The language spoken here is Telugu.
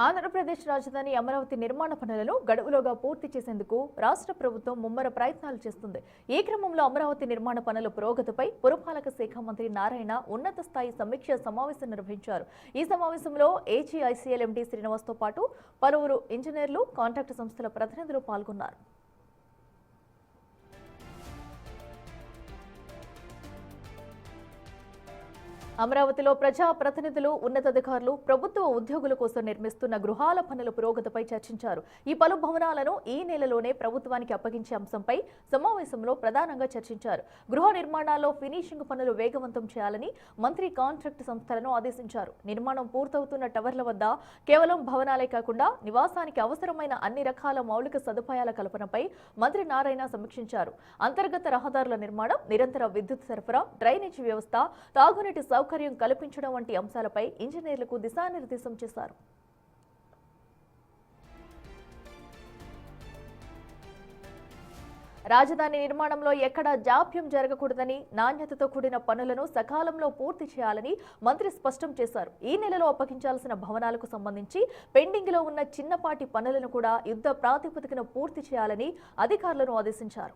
ఆంధ్రప్రదేశ్ రాజధాని అమరావతి నిర్మాణ పనులను గడువులోగా పూర్తి చేసేందుకు రాష్ట్ర ప్రభుత్వం ముమ్మర ప్రయత్నాలు చేస్తుంది. ఈ క్రమంలో అమరావతి నిర్మాణ పనుల పురోగతిపై పురపాలక శాఖ మంత్రి నారాయణ ఉన్నత స్థాయి సమీక్ష సమావేశం నిర్వహించారు. ఈ సమావేశంలో ఏజీఐసీఎల్ ఎండీ శ్రీనివాస్తో పాటు పలువురు ఇంజనీర్లు, కాంట్రాక్టు సంస్థల ప్రతినిధులు పాల్గొన్నారు. అమరావతిలో ప్రజా ప్రతినిధులు, ఉన్నతాధికారులు, ప్రభుత్వ ఉద్యోగుల కోసం నిర్మిస్తున్న గృహాల పనుల పురోగతిపై చర్చించారు. ఈ పలు భవనాలను ఈ నెలలోనే ప్రభుత్వానికి అప్పగించే అంశంపై సమావేశంలో ప్రధానంగా చర్చించారు. గృహ నిర్మాణాల్లో ఫినిషింగ్ పనులు వేగవంతం చేయాలని మంత్రి కాంట్రాక్టు సంస్థలను ఆదేశించారు. నిర్మాణం పూర్తవుతున్న టవర్ల వద్ద కేవలం భవనాలే కాకుండా నివాసానికి అవసరమైన అన్ని రకాల మౌలిక సదుపాయాల కల్పనపై మంత్రి నారాయణ సమీక్షించారు. అంతర్గత రహదారుల నిర్మాణం, నిరంతర విద్యుత్ సరఫరా, డ్రైనేజీ వ్యవస్థ, తాగునీటి సౌకర్యం కల్పించడం వంటి అంశాలపై ఇంజనీర్లకు దిశానిర్దేశం చేశారు. రాజధాని నిర్మాణంలో ఎక్కడా జాప్యం జరగకూడదని, నాణ్యతతో కూడిన పనులను సకాలంలో పూర్తి చేయాలని మంత్రి స్పష్టం చేశారు. ఈ నెలలో అప్పగించాల్సిన భవనాలకు సంబంధించి పెండింగ్లో ఉన్న చిన్నపాటి పనులను కూడా యుద్ధ ప్రాతిపదికన పూర్తి చేయాలని అధికారులను ఆదేశించారు.